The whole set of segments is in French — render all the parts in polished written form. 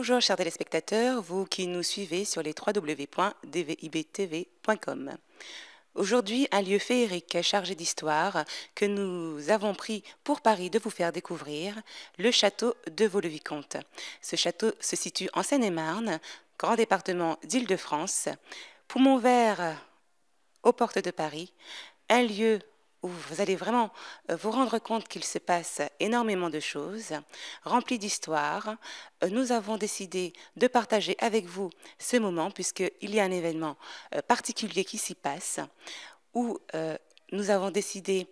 Bonjour chers téléspectateurs, vous qui nous suivez sur les www.dvibtv.com. Aujourd'hui, un lieu féerique chargé d'histoire que nous avons pris pour pari de vous faire découvrir, le château de Vaux-le-Vicomte. Ce château se situe en Seine-et-Marne, grand département d'Île-de-France, poumon vert aux portes de Paris, un lieu où vous allez vraiment vous rendre compte qu'il se passe énormément de choses, rempli d'histoire. Nous avons décidé de partager avec vous ce moment, puisqu'il y a un événement particulier qui s'y passe, où nous avons décidé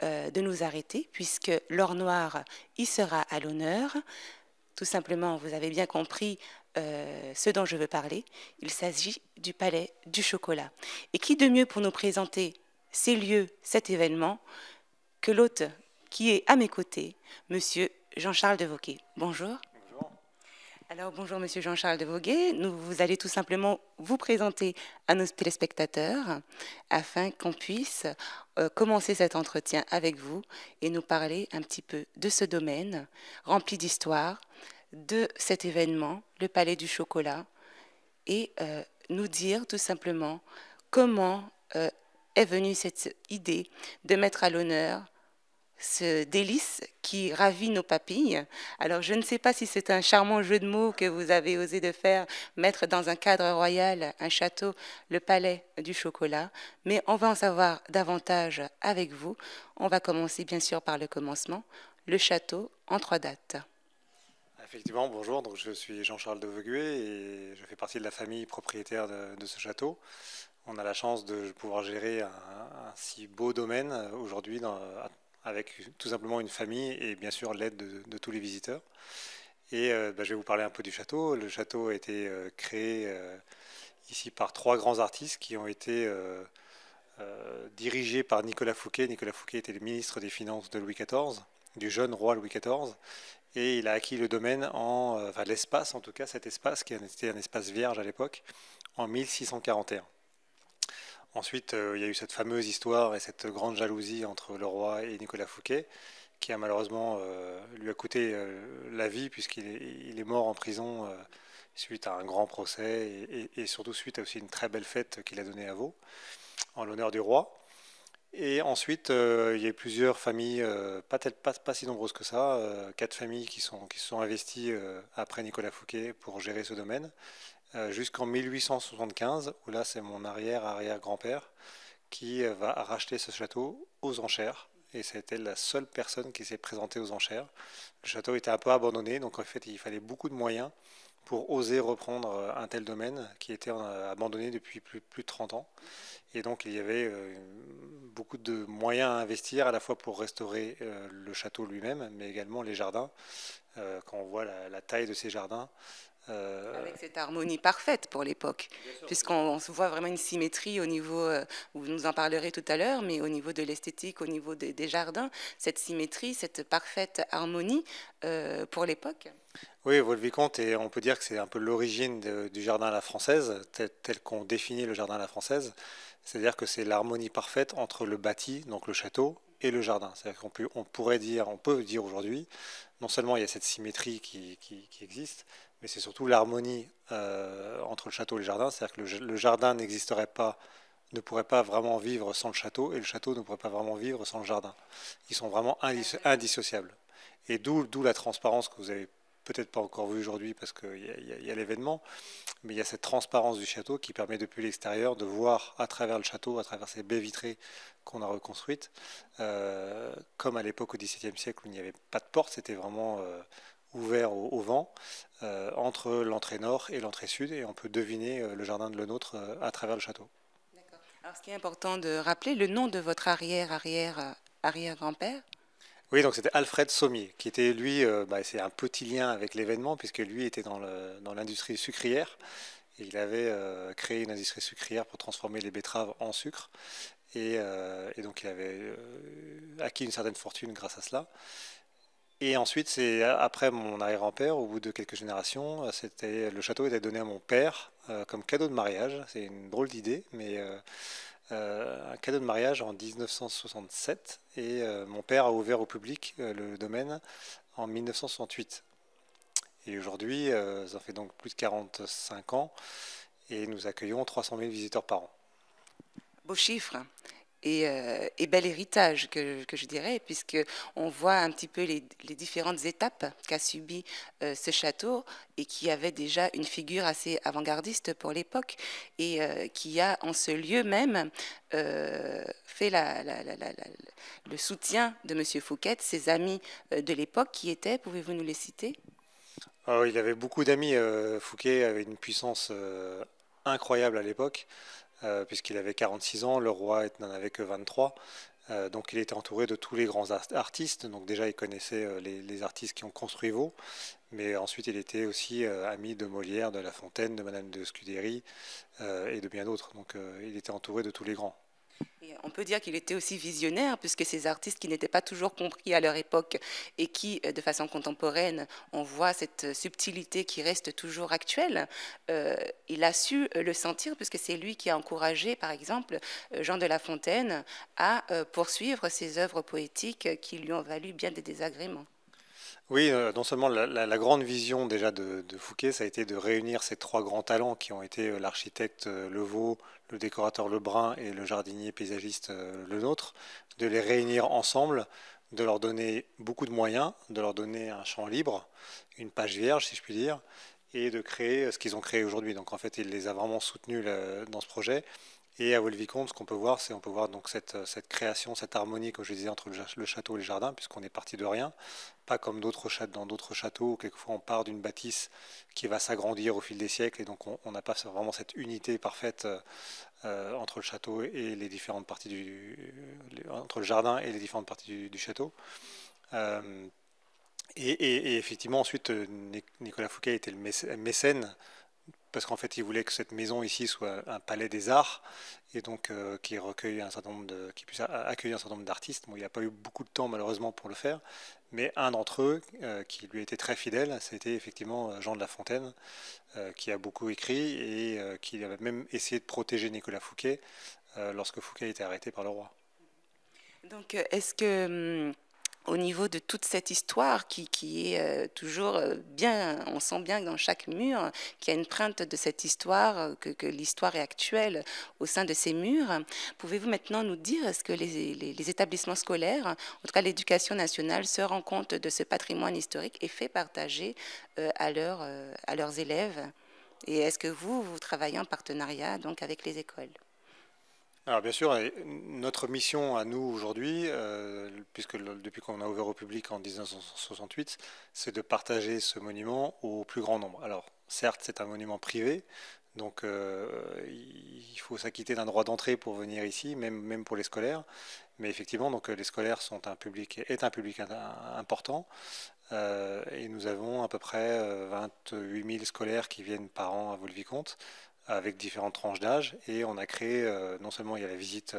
de nous arrêter, puisque l'or noir y sera à l'honneur. Tout simplement, vous avez bien compris ce dont je veux parler. Il s'agit du Palais du Chocolat. Et qui de mieux pour nous présenter ces lieux, cet événement, que l'hôte qui est à mes côtés, Monsieur Jean-Charles de Voguet. Bonjour. Bonjour. Alors bonjour Monsieur Jean-Charles de Voguet. Vous allez tout simplement vous présenter à nos téléspectateurs afin qu'on puisse commencer cet entretien avec vous et nous parler un petit peu de ce domaine rempli d'histoire, de cet événement, le Palais du Chocolat, et nous dire tout simplement comment est venue cette idée de mettre à l'honneur ce délice qui ravit nos papilles. Alors, je ne sais pas si c'est un charmant jeu de mots que vous avez osé de faire, mettre dans un cadre royal un château, le Palais du Chocolat, mais on va en savoir davantage avec vous. On va commencer bien sûr par le commencement, le château en 3 dates. Effectivement, bonjour. Donc, je suis Jean-Charles de Voguet et je fais partie de la famille propriétaire de ce château. On a la chance de pouvoir gérer un si beau domaine aujourd'hui avec tout simplement une famille et bien sûr l'aide de tous les visiteurs. Et je vais vous parler un peu du château. Le château a été créé ici par 3 grands artistes qui ont été dirigés par Nicolas Fouquet. Nicolas Fouquet était le ministre des Finances de Louis XIV, du jeune roi Louis XIV. Et il a acquis le domaine enfin l'espace en tout cas, cet espace qui était un espace vierge à l'époque, en 1641. Ensuite, il y a eu cette fameuse histoire et cette grande jalousie entre le roi et Nicolas Fouquet, qui a malheureusement lui a coûté la vie puisqu'il est mort en prison suite à un grand procès et surtout suite à aussi une très belle fête qu'il a donnée à Vaud en l'honneur du roi. Et ensuite, il y a eu plusieurs familles, pas si nombreuses que ça, 4 familles qui se sont investies après Nicolas Fouquet pour gérer ce domaine, jusqu'en 1875, où là c'est mon arrière-arrière-grand-père qui va racheter ce château aux enchères. Et c'était la seule personne qui s'est présentée aux enchères. Le château était un peu abandonné, donc en fait il fallait beaucoup de moyens pour oser reprendre un tel domaine qui était abandonné depuis plus de 30 ans. Et donc il y avait beaucoup de moyens à investir à la fois pour restaurer le château lui-même, mais également les jardins. Quand on voit la taille de ces jardins. Avec cette harmonie parfaite pour l'époque, puisqu'on se voit vraiment une symétrie au niveau, vous nous en parlerez tout à l'heure, mais au niveau de l'esthétique, au niveau des jardins, cette symétrie, cette parfaite harmonie pour l'époque. Oui, Vaux-le-Vicomte, et on peut dire que c'est un peu l'origine du jardin à la française, tel qu'on définit le jardin à la française. C'est-à-dire que c'est l'harmonie parfaite entre le bâti, donc le château, et le jardin. C'est-à-dire on peut dire aujourd'hui, non seulement il y a cette symétrie qui existe, mais c'est surtout l'harmonie entre le château et le jardin. C'est-à-dire que le jardin n'existerait pas, ne pourrait pas vraiment vivre sans le château, et le château ne pourrait pas vraiment vivre sans le jardin. Ils sont vraiment indissociables. Et d'où la transparence que vous avez peut-être pas encore vue aujourd'hui parce qu'il y a l'événement, mais il y a cette transparence du château qui permet depuis l'extérieur de voir à travers le château, à travers ces baies vitrées qu'on a reconstruites, comme à l'époque au XVIIe siècle où il n'y avait pas de porte, c'était vraiment ouvert au vent entre l'entrée nord et l'entrée sud, et on peut deviner le jardin de Lenôtre à travers le château. D'accord. Alors, ce qui est important de rappeler, le nom de votre arrière-arrière-arrière-grand-père. Oui, donc c'était Alfred Sommier, qui était lui, c'est un petit lien avec l'événement, puisque lui était dans l'industrie sucrière, et il avait créé une industrie sucrière pour transformer les betteraves en sucre, et donc il avait acquis une certaine fortune grâce à cela. Et ensuite, c'est après mon arrière-grand-père, au bout de quelques générations, le château était donné à mon père comme cadeau de mariage. C'est une drôle d'idée, mais un cadeau de mariage en 1967, et mon père a ouvert au public le domaine en 1968. Et aujourd'hui, ça fait donc plus de 45 ans et nous accueillons 300 000 visiteurs par an. Beau chiffre et bel héritage, que je dirais, puisqu'on voit un petit peu les différentes étapes qu'a subi ce château et qui avait déjà une figure assez avant-gardiste pour l'époque et qui a en ce lieu même fait le soutien de M. Fouquet, ses amis de l'époque qui étaient, pouvez-vous nous les citer? Il avait beaucoup d'amis. Fouquet avait une puissance incroyable à l'époque, puisqu'il avait 46 ans, le roi n'en avait que 23. Donc il était entouré de tous les grands artistes. Donc déjà, il connaissait les artistes qui ont construit Vaux, mais ensuite il était aussi ami de Molière, de La Fontaine, de Madame de Scudéry et de bien d'autres. Donc il était entouré de tous les grands. Et on peut dire qu'il était aussi visionnaire, puisque ces artistes qui n'étaient pas toujours compris à leur époque et qui, de façon contemporaine, on voit cette subtilité qui reste toujours actuelle, il a su le sentir, puisque c'est lui qui a encouragé, par exemple, Jean de La Fontaine à poursuivre ses œuvres poétiques qui lui ont valu bien des désagréments. Oui, non seulement la grande vision déjà de Fouquet, ça a été de réunir ces trois grands talents qui ont été l'architecte Levaux, le décorateur Lebrun et le jardinier paysagiste Lenôtre, de les réunir ensemble, de leur donner beaucoup de moyens, de leur donner un champ libre, une page vierge si je puis dire, et de créer ce qu'ils ont créé aujourd'hui. Donc en fait, il les a vraiment soutenus dans ce projet. Et à Vaux-le-Vicomte, ce qu'on peut voir, c'est on peut voir donc cette création, cette harmonie, comme je disais, entre le château et le jardin, puisqu'on est parti de rien, pas comme dans d'autres châteaux où quelquefois on part d'une bâtisse qui va s'agrandir au fil des siècles, et donc on n'a pas vraiment cette unité parfaite entre le château et les différentes parties entre le jardin et les différentes parties du château. Euh, et effectivement, ensuite, Nicolas Fouquet était le mécène parce qu'en fait, il voulait que cette maison ici soit un palais des arts et donc qui recueille un certain nombre qui puisse accueillir un certain nombre d'artistes. Bon, il n'a pas eu beaucoup de temps malheureusement pour le faire, mais un d'entre eux qui lui a été très fidèle, c'était effectivement Jean de La Fontaine, qui a beaucoup écrit et qui avait même essayé de protéger Nicolas Fouquet lorsque Fouquet a été arrêté par le roi. Donc, est-ce que au niveau de toute cette histoire qui est toujours bien, on sent bien que dans chaque mur qu'il y a une empreinte de cette histoire, que l'histoire est actuelle au sein de ces murs, pouvez-vous maintenant nous dire, est-ce que les établissements scolaires, en tout cas l'éducation nationale, se rend compte de ce patrimoine historique et fait partager à leurs élèves? Et est-ce que vous travaillez en partenariat donc avec les écoles? Alors bien sûr, notre mission à nous aujourd'hui, puisque depuis qu'on a ouvert au public en 1968, c'est de partager ce monument au plus grand nombre. Alors certes, c'est un monument privé, donc il faut s'acquitter d'un droit d'entrée pour venir ici, même pour les scolaires. Mais effectivement, donc les scolaires est un public important, et nous avons à peu près 28 000 scolaires qui viennent par an à Vaux-le-Vicomte avec différentes tranches d'âge. Et on a créé, non seulement il y a la visite,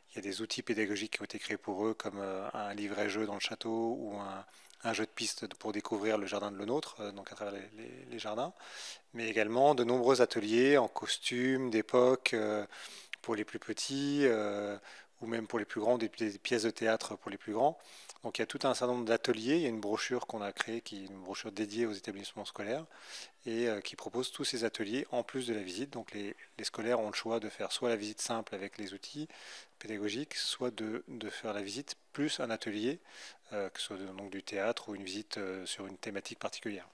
il y a des outils pédagogiques qui ont été créés pour eux, comme un livret-jeu dans le château ou un jeu de piste pour découvrir le jardin de Lenôtre, donc à travers les jardins, mais également de nombreux ateliers en costume d'époque pour les plus petits, ou même pour les plus grands, des pièces de théâtre pour les plus grands. Donc il y a tout un certain nombre d'ateliers, il y a une brochure qu'on a créée, qui est une brochure dédiée aux établissements scolaires, et qui propose tous ces ateliers en plus de la visite. Donc les scolaires ont le choix de faire soit la visite simple avec les outils pédagogiques, soit de faire la visite plus un atelier, que ce soit donc du théâtre ou une visite sur une thématique particulière.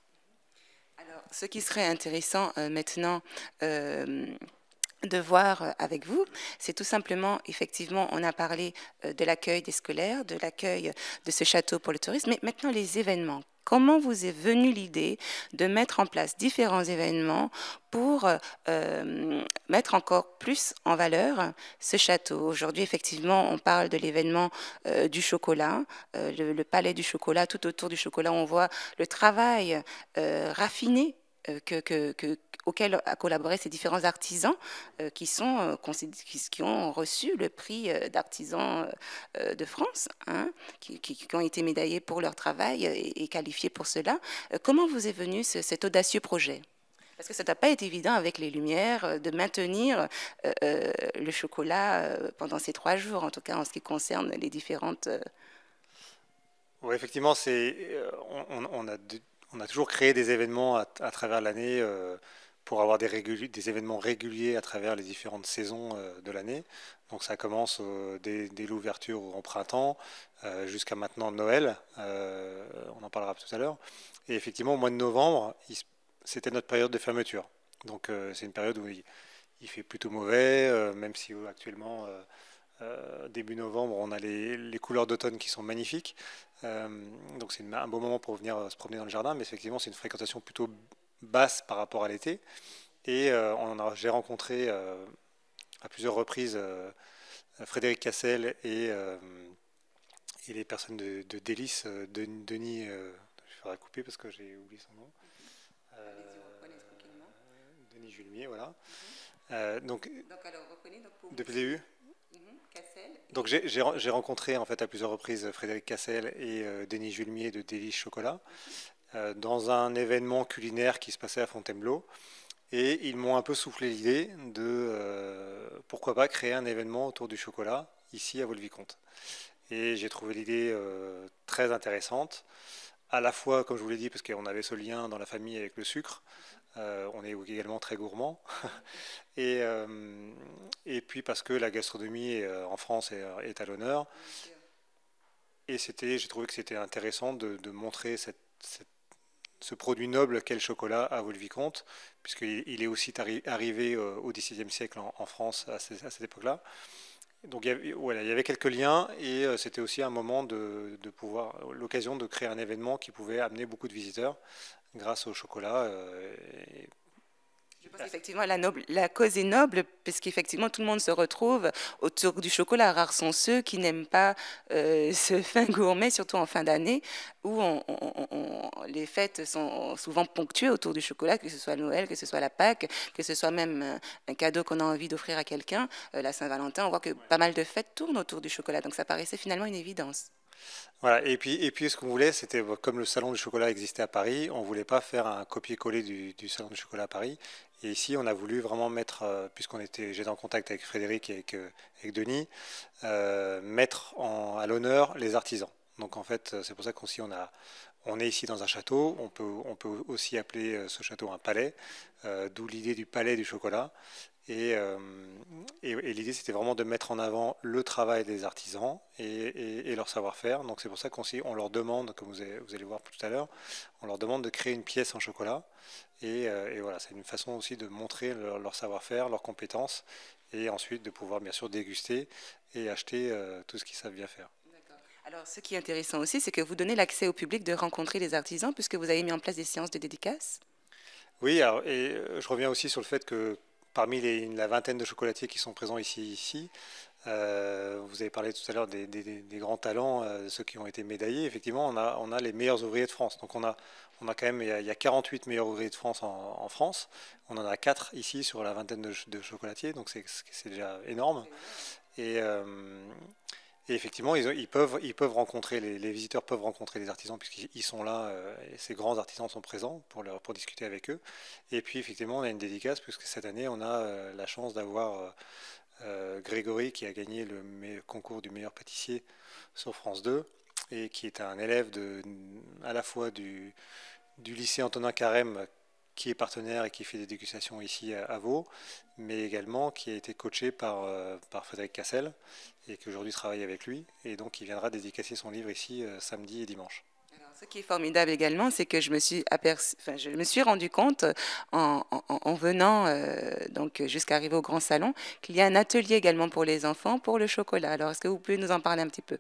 Alors, ce qui serait intéressant maintenant de voir avec vous, c'est tout simplement, effectivement, on a parlé de l'accueil des scolaires, de l'accueil de ce château pour le tourisme, mais maintenant les événements. Comment vous est venue l'idée de mettre en place différents événements pour mettre encore plus en valeur ce château? Aujourd'hui, effectivement, on parle de l'événement du chocolat, le palais du chocolat, tout autour du chocolat, on voit le travail raffiné auquel a collaboré ces différents artisans qui ont reçu le prix d'artisans de France, hein, qui ont été médaillés pour leur travail et qualifiés pour cela. Comment vous est venu cet audacieux projet? Parce que ça n'a pas été évident avec les lumières de maintenir le chocolat pendant ces 3 jours, en tout cas en ce qui concerne les différentes... Oui, effectivement, on a on a toujours créé des événements à travers l'année pour avoir des événements réguliers à travers les différentes saisons de l'année. Donc ça commence dès l'ouverture en printemps jusqu'à maintenant Noël. On en parlera tout à l'heure. Et effectivement, au mois de novembre, c'était notre période de fermeture. Donc c'est une période où il fait plutôt mauvais, même si actuellement début novembre, on a les couleurs d'automne qui sont magnifiques. Euh, donc c'est un bon moment pour venir se promener dans le jardin, mais effectivement c'est une fréquentation plutôt basse par rapport à l'été. Et j'ai rencontré à plusieurs reprises Frédéric Cassel et les personnes de Délices, Denis, je faudra couper parce que j'ai oublié son nom, Denis Julmier, voilà. Donc alors, reprenez donc pour depuis le début. Cassel. Donc j'ai rencontré en fait à plusieurs reprises Frédéric Cassel et Denis Julmier de Délices Chocolat dans un événement culinaire qui se passait à Fontainebleau. Et ils m'ont un peu soufflé l'idée de pourquoi pas créer un événement autour du chocolat ici à Vaux-le-Vicomte. Et j'ai trouvé l'idée très intéressante, à la fois, comme je vous l'ai dit, parce qu'on avait ce lien dans la famille avec le sucre. On est également très gourmand. et, euh, et puis parce que la gastronomie en France est à l'honneur. Et j'ai trouvé que c'était intéressant de montrer ce produit noble qu'est le chocolat à Vaux-le-Vicomte, puisqu'il est aussi arrivé au XVIIe siècle en France à cette époque-là. Donc voilà, il y avait quelques liens et c'était aussi un moment de pouvoir, l'occasion de créer un événement qui pouvait amener beaucoup de visiteurs grâce au chocolat. Je pense qu'effectivement, la cause est noble, puisqu'effectivement, tout le monde se retrouve autour du chocolat. Rares sont ceux qui n'aiment pas ce fin gourmet, surtout en fin d'année, où les fêtes sont souvent ponctuées autour du chocolat, que ce soit Noël, que ce soit la Pâques, que ce soit même un cadeau qu'on a envie d'offrir à quelqu'un, la Saint-Valentin. On voit que pas mal de fêtes tournent autour du chocolat, donc ça paraissait finalement une évidence. Voilà, et puis ce qu'on voulait, c'était comme le salon du chocolat existait à Paris, on voulait pas faire un copier-coller du salon du chocolat à Paris. Et ici, on a voulu vraiment mettre, j'étais en contact avec Frédéric et avec Denis, mettre à l'honneur les artisans. Donc en fait, c'est pour ça qu'aussi on est ici dans un château. On peut aussi appeler ce château un palais, d'où l'idée du palais du chocolat. Et, euh, et l'idée, c'était vraiment de mettre en avant le travail des artisans et leur savoir-faire. Donc c'est pour ça on leur demande, comme vous allez voir tout à l'heure, on leur demande de créer une pièce en chocolat. Et voilà, c'est une façon aussi de montrer leur savoir-faire, leurs compétences, et ensuite de pouvoir bien sûr déguster et acheter tout ce qu'ils savent bien faire. Alors, ce qui est intéressant aussi, c'est que vous donnez l'accès au public de rencontrer les artisans, puisque vous avez mis en place des séances de dédicaces. Oui, alors, et je reviens aussi sur le fait que parmi la vingtaine de chocolatiers qui sont présents ici, vous avez parlé tout à l'heure des grands talents, ceux qui ont été médaillés. Effectivement, on a les meilleurs ouvriers de France. Donc on a quand même, il y a 48 meilleurs ouvriers de France en France. On en a 4 ici sur la vingtaine de chocolatiers, donc c'est déjà énorme. Et, euh, et effectivement, ils peuvent rencontrer, les visiteurs peuvent rencontrer les artisans puisqu'ils sont là, et ces grands artisans sont présents pour discuter avec eux. Et puis effectivement, on a une dédicace puisque cette année, on a la chance d'avoir Grégory qui a gagné le concours du meilleur pâtissier sur France 2 et qui est un élève à la fois du lycée Antonin Carême qui est partenaire et qui fait des dégustations ici à Vaud, mais également qui a été coaché par Frédéric Cassel et qui aujourd'hui travaille avec lui. Et donc il viendra dédicacer son livre ici samedi et dimanche. Alors, ce qui est formidable également, c'est que je me suis rendu compte en venant donc jusqu'à arriver au grand salon qu'il y a un atelier également pour les enfants pour le chocolat. Alors, est-ce que vous pouvez nous en parler un petit peu?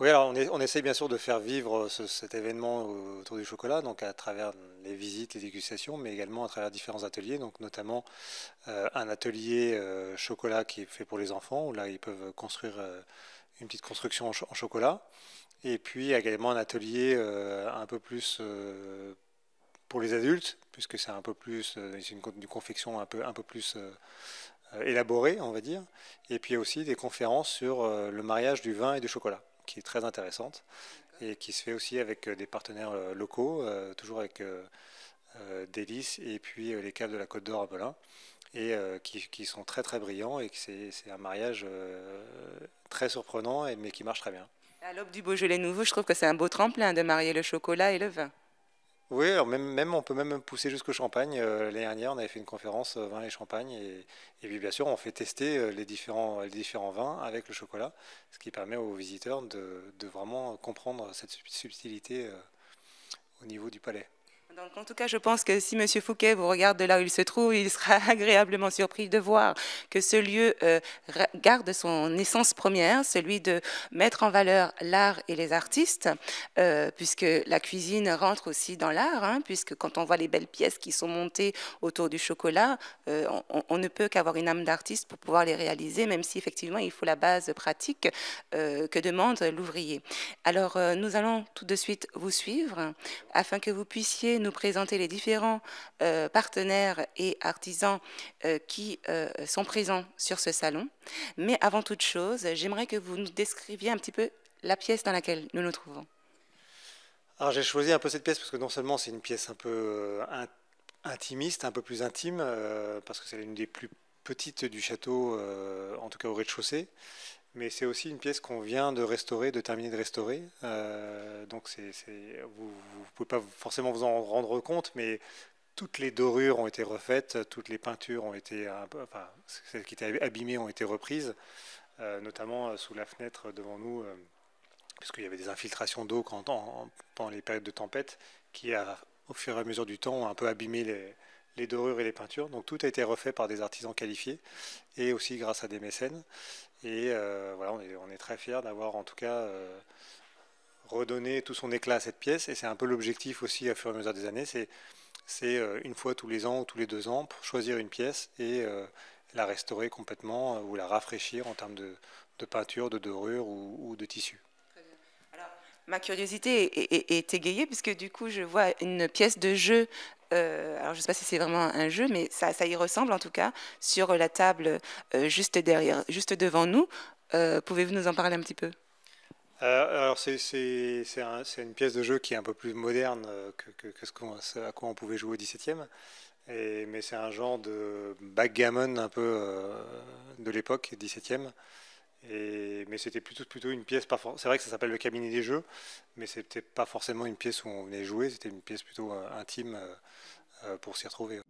Oui, alors on essaie bien sûr de faire vivre cet événement autour du chocolat, donc à travers les visites, les dégustations, mais également à travers différents ateliers, donc notamment un atelier chocolat qui est fait pour les enfants, où là ils peuvent construire une petite construction en chocolat, et puis également un atelier un peu plus pour les adultes, puisque c'est un peu plus, c'est une confection un peu plus élaborée, on va dire, et puis aussi des conférences sur le mariage du vin et du chocolat, qui est très intéressante et qui se fait aussi avec des partenaires locaux, toujours avec Délices et puis les caves de la Côte d'Or à Belin, et qui sont très très brillants et que c'est un mariage très surprenant mais qui marche très bien. À l'aube du Beaujolais nouveau, je trouve que c'est un beau tremplin de marier le chocolat et le vin. Oui, alors même, on peut même pousser jusqu'au champagne. L'année dernière, on avait fait une conférence vin et champagne. Et puis, bien sûr, on fait tester les différents vins avec le chocolat, ce qui permet aux visiteurs de vraiment comprendre cette subtilité au niveau du palais. Donc, en tout cas, je pense que si Monsieur Fouquet vous regarde de là où il se trouve, il sera agréablement surpris de voir que ce lieu garde son essence première, celui de mettre en valeur l'art et les artistes, puisque la cuisine rentre aussi dans l'art, hein, puisque quand on voit les belles pièces qui sont montées autour du chocolat, on ne peut qu'avoir une âme d'artiste pour pouvoir les réaliser, même si effectivement il faut la base pratique que demande l'ouvrier. Alors, nous allons tout de suite vous suivre afin que vous puissiez nous présenter les différents partenaires et artisans qui sont présents sur ce salon. Mais avant toute chose, j'aimerais que vous nous décriviez un petit peu la pièce dans laquelle nous nous trouvons. Alors, j'ai choisi un peu cette pièce parce que non seulement c'est une pièce un peu intimiste, un peu plus intime, parce que c'est l'une des plus petites du château, en tout cas au rez-de-chaussée. Mais c'est aussi une pièce qu'on vient de restaurer, de terminer de restaurer. Donc vous ne pouvez pas forcément vous en rendre compte, mais toutes les dorures ont été refaites, toutes les peintures ont été, enfin, celles qui étaient abîmées ont été reprises, notamment sous la fenêtre devant nous, puisqu'il y avait des infiltrations d'eau pendant les périodes de tempête, qui au fur et à mesure du temps ont un peu abîmé les dorures et les peintures. Donc tout a été refait par des artisans qualifiés et aussi grâce à des mécènes. Et voilà, on est très fiers d'avoir en tout cas redonné tout son éclat à cette pièce. Et c'est un peu l'objectif aussi à fur et à mesure des années. C'est une fois tous les ans ou tous les 2 ans pour choisir une pièce et la restaurer complètement ou la rafraîchir en termes de peinture, de dorure ou de tissu. Alors, ma curiosité est égayée puisque du coup je vois une pièce de jeu. Alors je ne sais pas si c'est vraiment un jeu, mais ça y ressemble en tout cas sur la table juste derrière, juste devant nous. Pouvez-vous nous en parler un petit peu? Alors c'est une pièce de jeu qui est un peu plus moderne que ce à quoi on pouvait jouer au XVIIe. Mais c'est un genre de backgammon un peu de l'époque, XVIIe. Mais c'était plutôt une pièce, c'est vrai que ça s'appelle le cabinet des jeux, mais c'était pas forcément une pièce où on venait jouer, c'était une pièce plutôt intime pour s'y retrouver.